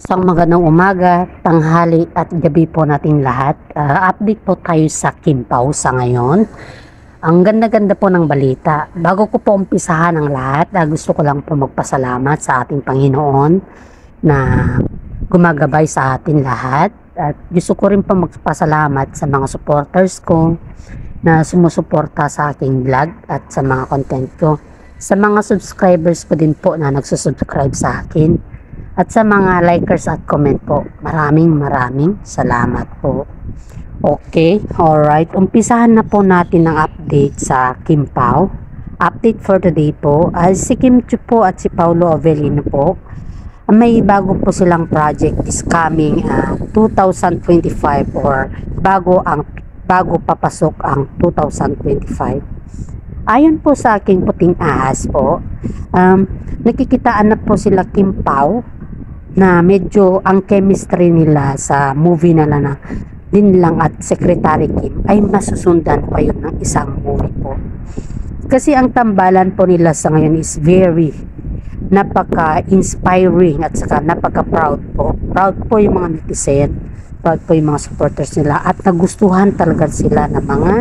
Isang magandang umaga, tanghali at gabi po nating lahat. Update po tayo sa Kim Pao sa ngayon. Ang ganda-ganda po ng balita. Bago ko po umpisahan ang lahat, gusto ko lang po magpasalamat sa ating Panginoon na gumagabay sa atin lahat. At gusto ko rin po magpasalamat sa mga supporters ko na sumusuporta sa aking vlog at sa mga content ko. Sa mga subscribers ko din po na nagsusubscribe sa akin. At sa mga likers at comment po, maraming salamat po. Okay, alright. Umpisahan na po natin ang update sa Kim Pao. Update for today po, si Kim Chiu po at si Paulo Avellino po, may bago po silang project is coming 2025 or bago papasok ang 2025. Ayon po sa aking puting ahas po, nakikitaan na po sila Kim Pao na medyo ang chemistry nila sa movie na din lang at Secretary Kim ay masusundan pa yun ng isang movie po. Kasi ang tambalan po nila sa ngayon is very napaka-inspiring at saka napaka-proud po. Proud po yung mga netizen, proud po yung mga supporters nila at nagustuhan talaga sila ng mga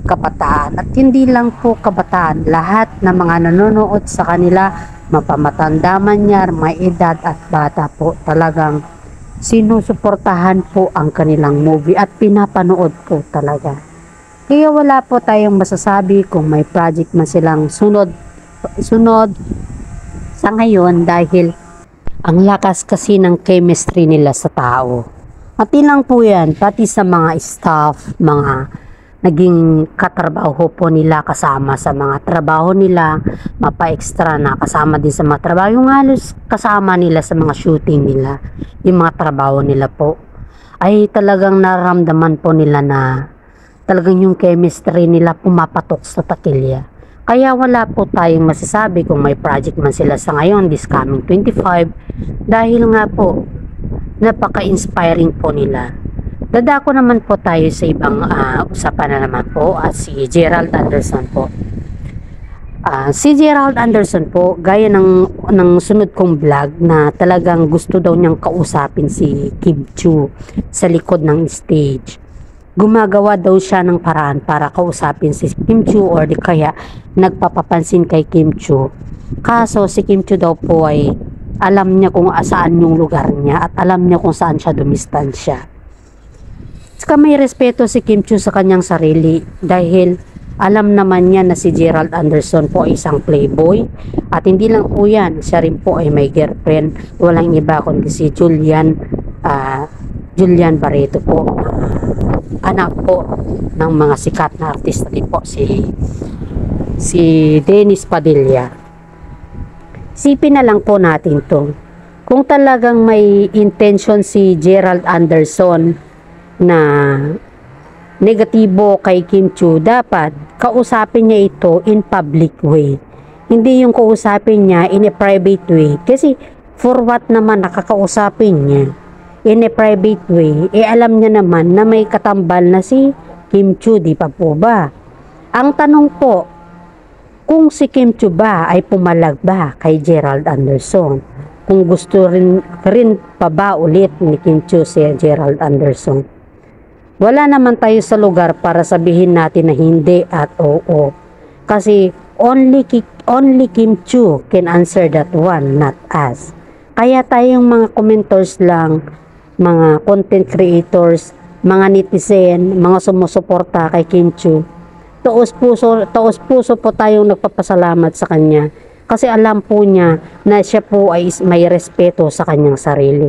kabataan. At hindi lang po kabataan, lahat ng mga nanonood sa kanila, mapamatanda man yan, may edad at bata po, talagang sinusuportahan po ang kanilang movie at pinapanood po talaga. Kaya wala po tayong masasabi kung may project man silang sunod sa ngayon dahil ang lakas kasi ng chemistry nila sa tao. At lang po yan, pati sa mga staff, mga naging katrabaho po nila kasama sa mga trabaho nila, mapa-extra na kasama din sa mga trabaho, yung halos kasama nila sa mga shooting nila, yung mga trabaho nila po, ay talagang nararamdaman po nila na talagang yung chemistry nila pumapatok sa takilya. Kaya wala po tayong masasabi kung may project man sila sa ngayon, this coming 25, dahil nga po, napaka-inspiring po nila. Dadako naman po tayo sa ibang usapan na naman po at si Gerald Anderson po. Si Gerald Anderson po, gaya ng sunod kong vlog na talagang gusto daw niyang kausapin si Kim Chiu sa likod ng stage. Gumagawa daw siya ng paraan para kausapin si Kim Chiu or di kaya nagpapapansin kay Kim Chiu. Kaso si Kim Chiu daw po ay alam niya kung saan yung lugar niya at alam niya kung saan siya dumistansya. Saka may respeto si Kim Chiu sa kanyang sarili dahil alam naman niya na si Gerald Anderson po ay isang playboy at hindi lang po yan, siya rin po ay may girlfriend, walang iba kundi si Julian Barreto po, anak po ng mga sikat na artista din po si Dennis Padilla. Sipin na lang po natin to, kung talagang may intention si Gerald Anderson na negatibo kay Kim Chiu, dapat kausapin niya ito in public way. Hindi yung kausapin niya in a private way. Kasi for what naman nakakausapin niya in a private way, alam niya naman na may katambal na si Kim Chiu, di pa po ba? Ang tanong po, kung si Kim Chiu ba ay pumalag ba kay Gerald Anderson? Kung gusto rin pa ba ulit ni Kim Chiu si Gerald Anderson? Wala naman tayo sa lugar para sabihin natin na hindi at oo. Kasi only Kim Chiu can answer that one, not us. Kaya tayong mga commenters lang, mga content creators, mga netizen, mga sumusuporta kay Kim Chiu, taos puso po tayong nagpapasalamat sa kanya. Kasi alam po niya na siya po ay may respeto sa kanyang sarili.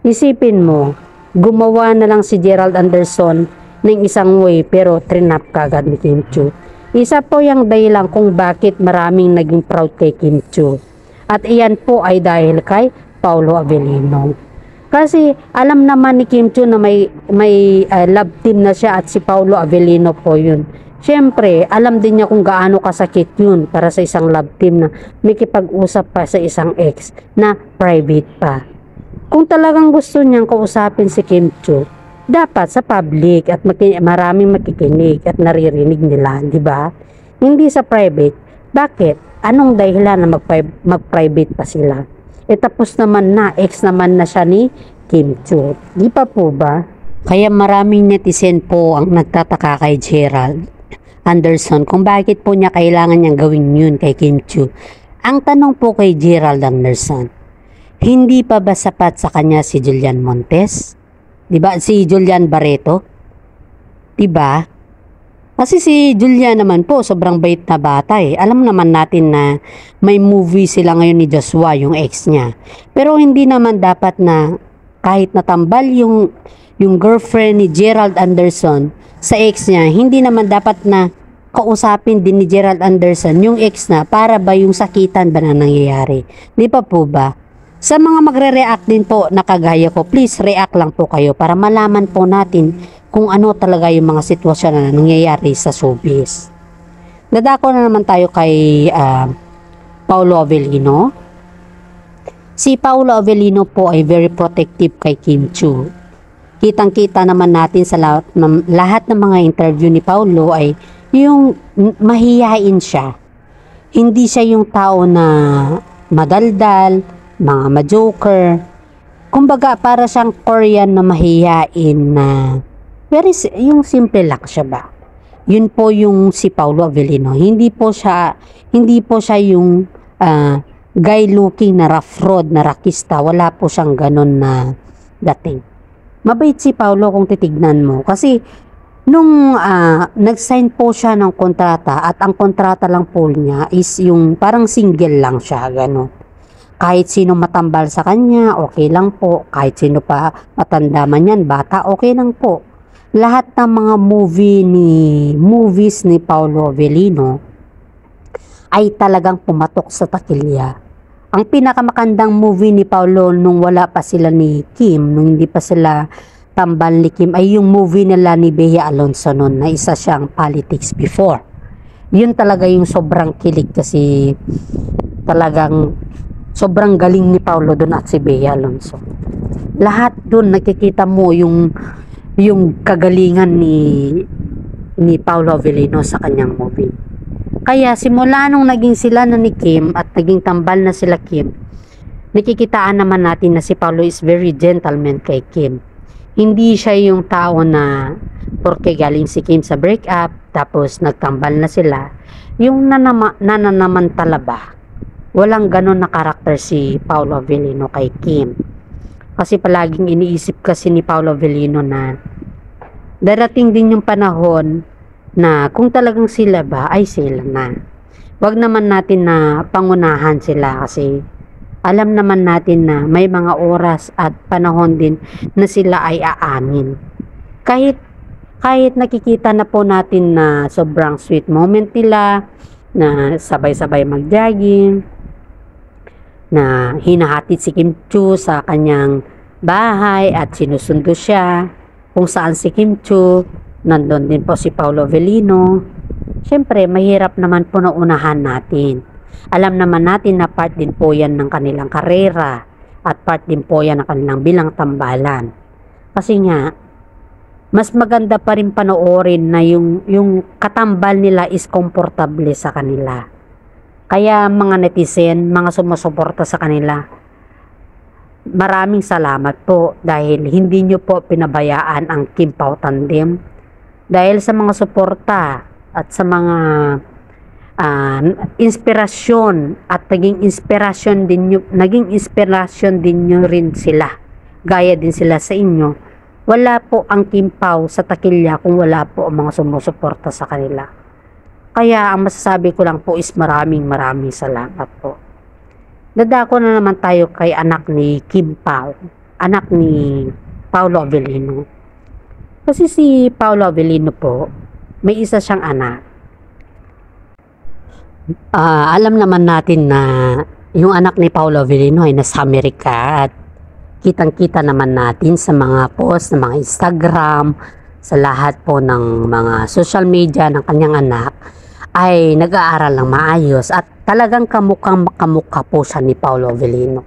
Isipin mo, gumawa na lang si Gerald Anderson ng isang way pero trinap kagad ni Kim Chiu. Isa po yung dahilan kung bakit maraming naging proud kay Kim Chiu. At iyan po ay dahil kay Paulo Avellino. Kasi alam naman ni Kim Chiu na may love team na siya at si Paulo Avellino po yun. Siyempre, alam din niya kung gaano kasakit yun para sa isang love team na may kipag-usap pa sa isang ex na private pa. Kung talagang gusto niyang kausapin si Kim Chiu, dapat sa public at maraming makikinig at naririnig nila, di ba? Hindi sa private. Bakit? Anong dahilan na mag-private pa sila? Tapos naman na, ex naman na siya ni Kim Chiu. Di pa po ba? Kaya maraming netizen po ang nagtataka kay Gerald Anderson kung bakit po niya kailangan niyang gawin yun kay Kim Chiu. Ang tanong po kay Gerald Anderson, hindi pa ba sapat sa kanya si Julian Montes? Diba? Si Julian Barreto? Diba? Kasi si Julian naman po, sobrang bait na bata eh. Alam naman natin na may movie sila ngayon ni Joshua, yung ex niya. Pero hindi naman dapat na kahit natambal yung girlfriend ni Gerald Anderson sa ex niya, hindi naman dapat na kausapin din ni Gerald Anderson yung ex na para ba yung sakitan ba na nangyayari. Di pa po ba? Sa mga magre-react din po na kagaya ko, please react lang po kayo para malaman po natin kung ano talaga yung mga sitwasyon na nangyayari sa showbiz. Dadako na naman tayo kay Paolo Avellino. Si Paolo Avellino po ay very protective kay Kim Chiu. Kitang-kita naman natin sa lahat ng mga interview ni Paolo ay yung mahihain siya. Hindi siya yung tao na madaldal, mga ma-joker. Kumbaga para siyang Korean na mahihain na yung simple lang siya ba. Yun po yung si Paolo Avellino. Hindi po siya yung guy looking na rough road, na rakista. Wala po siyang ganun na dating. Mabait si Paolo kung titignan mo. Kasi nung nag-sign po siya ng kontrata at ang kontrata lang po niya is yung parang single lang siya, gano'n. Kahit sino matambal sa kanya, okay lang po. Kahit sino pa matanda man yan, bata, okay lang po. Lahat ng mga movies ni Paolo Avellino ay talagang pumatok sa takilya. Ang pinakamakandang movie ni Paolo nung wala pa sila ni Kim, nung hindi pa sila tambal ni Kim, ay yung movie nila ni Bea Alonzo noon na isa siyang Politics Before. Yun talaga yung sobrang kilig kasi talagang sobrang galing ni Paolo doon at si Bea Alonzo. Lahat doon nakikita mo yung kagalingan ni Paolo Avellino sa kanyang movie. Kaya simula nung naging sila na ni Kim at naging tambal na sila Kim, nakikitaan naman natin na si Paolo is very gentleman kay Kim. Hindi siya yung tao na porke galing si Kim sa breakup tapos nagtambal na sila, yung nananamantala ba. Walang ganon na karakter si Paolo Avellino kay Kim. Kasi palaging iniisip kasi ni Paolo Avellino na darating din yung panahon na kung talagang sila ba ay sila na. Wag naman natin na pangunahan sila kasi alam naman natin na may mga oras at panahon din na sila ay aanin. Kahit nakikita na po natin na sobrang sweet moment nila, na sabay-sabay mag-jogging, na hinahatid si Kim Chiu sa kanyang bahay at sinusundo siya. Kung saan si Kim Chiu, nandun din po si Paolo Avellino. Siyempre, mahirap naman po na unahan natin. Alam naman natin na part din po yan ng kanilang karera at part din po yan ng kanilang bilang tambalan. Kasi nga, mas maganda pa rin panoorin na yung katambal nila is komportable sa kanila. Kaya mga netizen, mga sumusuporta sa kanila, maraming salamat po dahil hindi nyo po pinabayaan ang Kim Pao Tandem. Dahil sa mga suporta at sa mga inspirasyon at naging inspirasyon din nyo rin sila. Gaya din sila sa inyo. Wala po ang Kim Pao sa takilya kung wala po ang mga sumusuporta sa kanila. Kaya ang masasabi ko lang po is maraming salamat po. Dadako na naman tayo kay anak ni Kim Pao, anak ni Paolo Avellino. Kasi si Paolo Avellino po, may isa siyang anak. Alam naman natin na yung anak ni Paolo Avellino ay nasa Amerika at kitang-kita naman natin sa mga post ng mga Instagram, sa lahat po ng mga social media ng kanyang anak ay nag-aaral ng maayos at talagang kamukha po siya ni Paolo Avellino.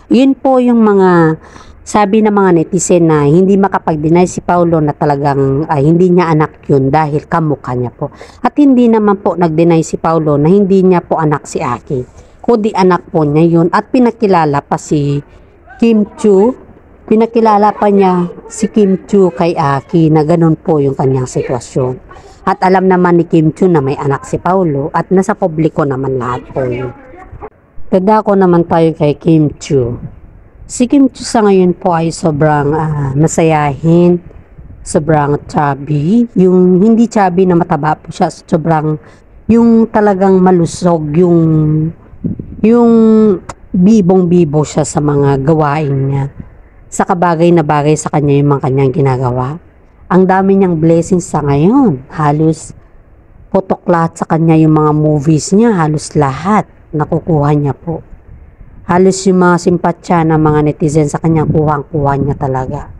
Yun po yung mga sabi ng mga netizen na hindi makapag-deny si Paolo na talagang hindi niya anak yun dahil kamukha niya po. At hindi naman po nag-deny si Paolo na hindi niya po anak si Aki. kundi anak po niya yun. At pinakilala pa si Kim Chu, pinakilala pa niya si Kim Chu kay Aki na ganun po yung kanyang sitwasyon. At alam naman ni Kim Chu na may anak si Paulo at nasa publiko naman lahat po yun. Dadako naman tayo kay Kim Chu. Si Kim Chu sa ngayon po ay sobrang masayahin, sobrang chubby. Yung hindi chubby na mataba po siya, sobrang yung talagang malusog, yung bibong-bibo siya sa mga gawain niya. Sa kabagay na bagay sa kanya yung mga kanyang ginagawa. Ang dami niyang blessings sa ngayon. Halos putok lahat sa kanya yung mga movies niya. Halos lahat nakukuha niya po. Halos yung mga simpatsya ng mga netizen sa kanya kuhang-kuha niya talaga.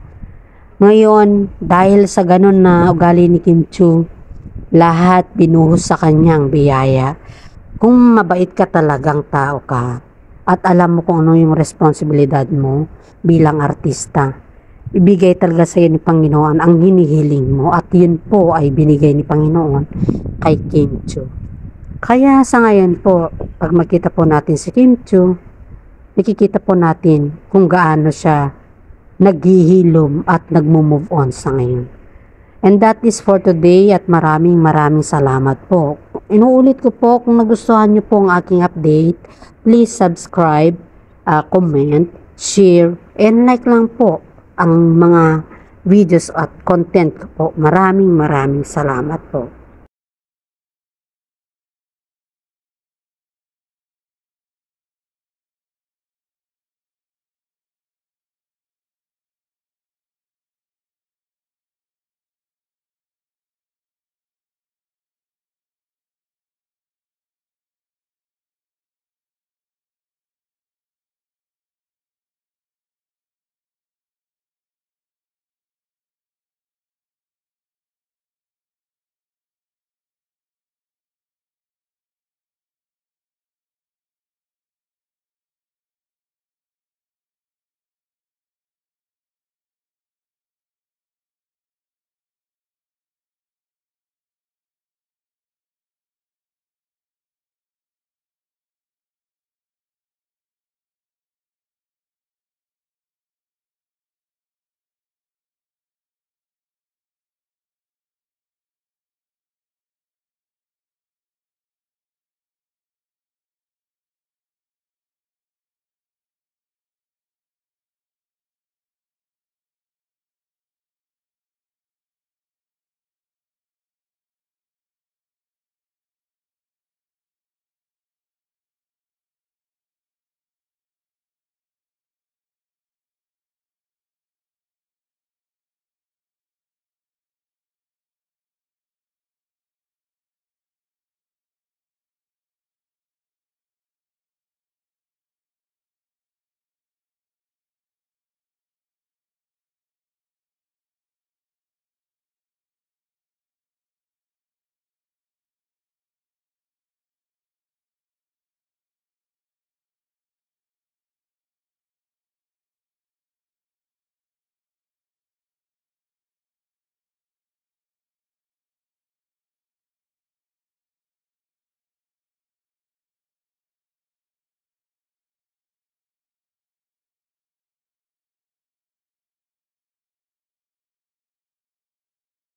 Ngayon, dahil sa ganun na ugali ni Kim Chu, lahat binuhos sa kanyang biyaya. Kung mabait ka talagang tao ka at alam mo kung ano yung responsibilidad mo bilang artista, ibigay talaga sa iyo ni Panginoon ang hinihiling mo at yun po ay binigay ni Panginoon kay Kim Chu. Kaya sa ngayon po, pag makita po natin si Kim Chu, nakikita po natin kung gaano siya naghihilom at nagmo-move on sa ngayon. And that is for today at maraming salamat po. Inuulit ko po, kung nagustuhan niyo po ang aking update, please subscribe, comment, share, and like lang po ang mga videos at content ko po. Maraming salamat po.